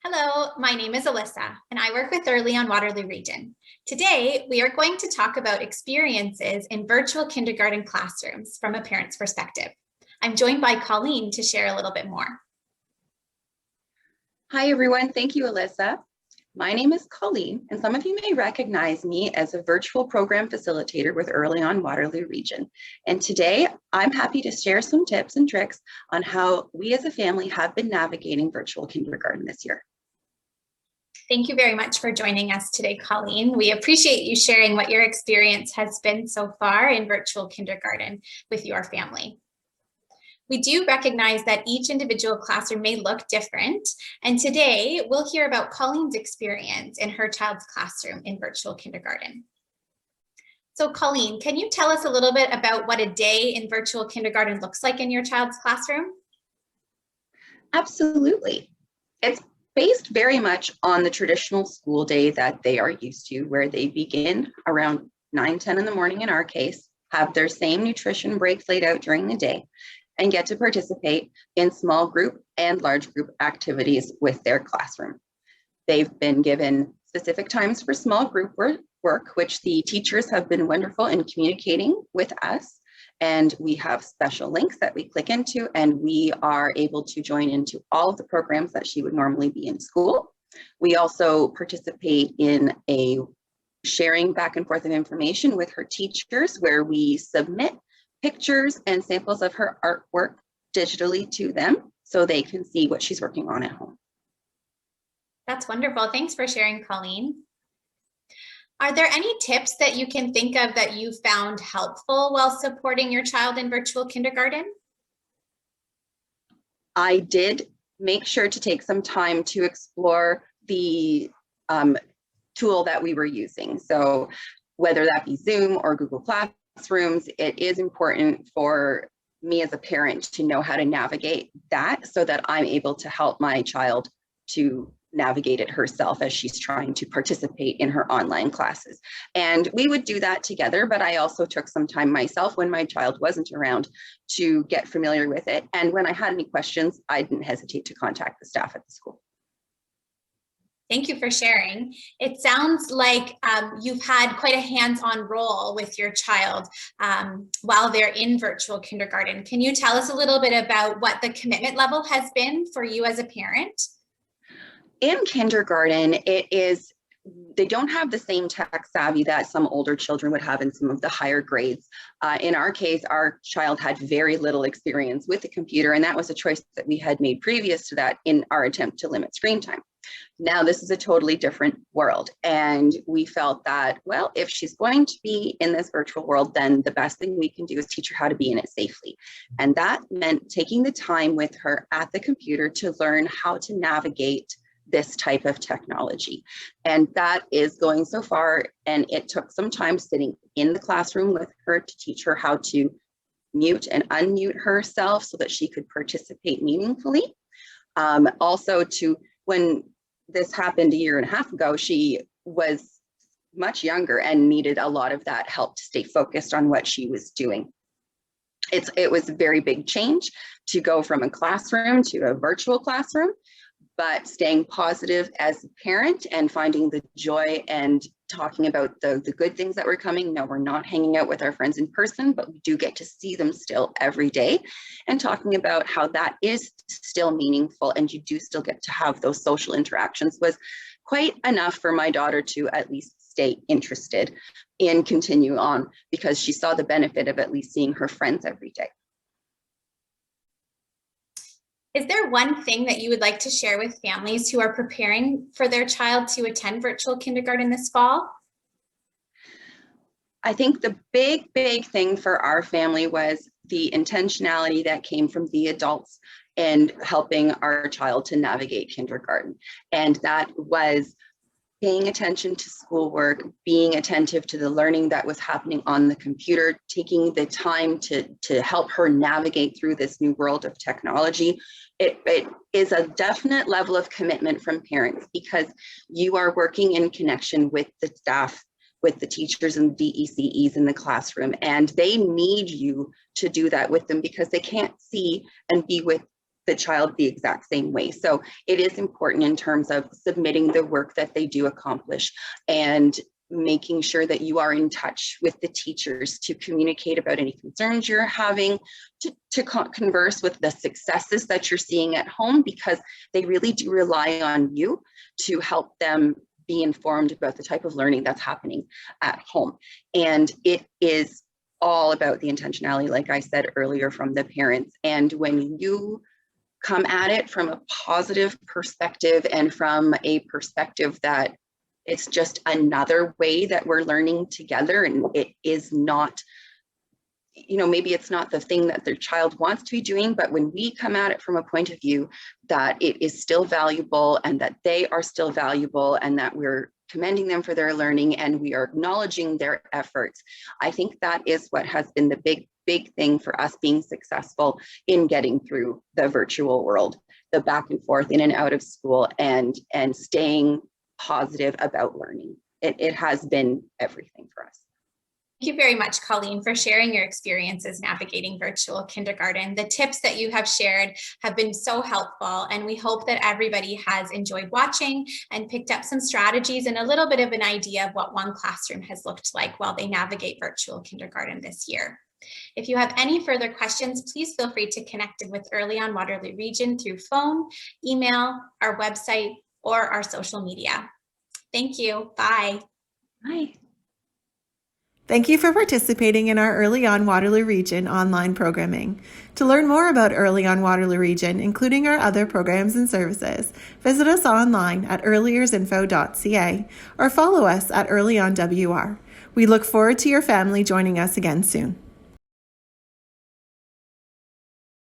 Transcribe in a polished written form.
Hello, my name is Alyssa, and I work with Early on Waterloo Region. Today, we are going to talk about experiences in virtual kindergarten classrooms from a parent's perspective. I'm joined by Colleen to share a little bit more. Hi, everyone. Thank you, Alyssa. My name is Colleen, and some of you may recognize me as a virtual program facilitator with Early on Waterloo Region. And today, I'm happy to share some tips and tricks on how we as a family have been navigating virtual kindergarten this year. Thank you very much for joining us today, Colleen. We appreciate you sharing what your experience has been so far in virtual kindergarten with your family. We do recognize that each individual classroom may look different, and today we'll hear about Colleen's experience in her child's classroom in virtual kindergarten. So Colleen, can you tell us a little bit about what a day in virtual kindergarten looks like in your child's classroom? Absolutely. It's based very much on the traditional school day that they are used to, where they begin around 9-10 in the morning in our case, have their same nutrition breaks laid out during the day, and get to participate in small group and large group activities with their classroom. They've been given specific times for small group work, which the teachers have been wonderful in communicating with us. And we have special links that we click into, and we are able to join into all of the programs that she would normally be in school. We also participate in a sharing back and forth of information with her teachers, where we submit pictures and samples of her artwork digitally to them so they can see what she's working on at home. That's wonderful. Thanks for sharing, Colleen. Are there any tips that you can think of that you found helpful while supporting your child in virtual kindergarten? I did make sure to take some time to explore the tool that we were using. So whether that be Zoom or Google Classrooms, it is important for me as a parent to know how to navigate that so that I'm able to help my child to navigate it herself as she's trying to participate in her online classes. And we would do that together, but I also took some time myself when my child wasn't around to get familiar with it. And when I had any questions, I didn't hesitate to contact the staff at the school. Thank you for sharing. It sounds like you've had quite a hands-on role with your child while they're in virtual kindergarten. Can you tell us a little bit about what the commitment level has been for you as a parent? In kindergarten, they don't have the same tech savvy that some older children would have in some of the higher grades. In our case, our child had very little experience with the computer, and that was a choice that we had made previous to that in our attempt to limit screen time. Now, this is a totally different world, and we felt that, well, if she's going to be in this virtual world, then the best thing we can do is teach her how to be in it safely. And that meant taking the time with her at the computer to learn how to navigate this type of technology. And that is going so far. And it took some time sitting in the classroom with her to teach her how to mute and unmute herself so that she could participate meaningfully. Also, when this happened 1.5 years ago, she was much younger and needed a lot of that help to stay focused on what she was doing. It was a very big change to go from a classroom to a virtual classroom, but staying positive as a parent and finding the joy and talking about the good things that were coming. No, we're not hanging out with our friends in person, but we do get to see them still every day, and talking about how that is still meaningful and you do still get to have those social interactions was quite enough for my daughter to at least stay interested in continue on, because she saw the benefit of at least seeing her friends every day. Is there one thing that you would like to share with families who are preparing for their child to attend virtual kindergarten this fall? I think the big thing for our family was the intentionality that came from the adults and helping our child to navigate kindergarten. And that was paying attention to schoolwork, being attentive to the learning that was happening on the computer, taking the time to help her navigate through this new world of technology. It is a definite level of commitment from parents, because you are working in connection with the staff, with the teachers and DECEs in the classroom, and they need you to do that with them because they can't see and be with the child the exact same way. So it is important in terms of submitting the work that they do accomplish and making sure that you are in touch with the teachers to communicate about any concerns you're having, to converse with the successes that you're seeing at home, because they really do rely on you to help them be informed about the type of learning that's happening at home. And it is all about the intentionality, like I said earlier, from the parents. And when you come at it from a positive perspective and from a perspective that it's just another way that we're learning together, and it is not, maybe it's not the thing that their child wants to be doing, but when we come at it from a point of view that it is still valuable and that they are still valuable and that we're commending them for their learning and we are acknowledging their efforts, I think that is what has been the big thing for us being successful in getting through the virtual world, the back and forth in and out of school, and staying positive about learning. It has been everything for us. Thank you very much, Colleen, for sharing your experiences navigating virtual kindergarten. The tips that you have shared have been so helpful, and we hope that everybody has enjoyed watching and picked up some strategies and a little bit of an idea of what one classroom has looked like while they navigate virtual kindergarten this year. If you have any further questions, please feel free to connect with Early on Waterloo Region through phone, email, our website, or our social media. Thank you. Bye. Bye. Thank you for participating in our Early on Waterloo Region online programming. To learn more about Early on Waterloo Region, including our other programs and services, visit us online at earliersinfo.ca or follow us at Early on WR. We look forward to your family joining us again soon.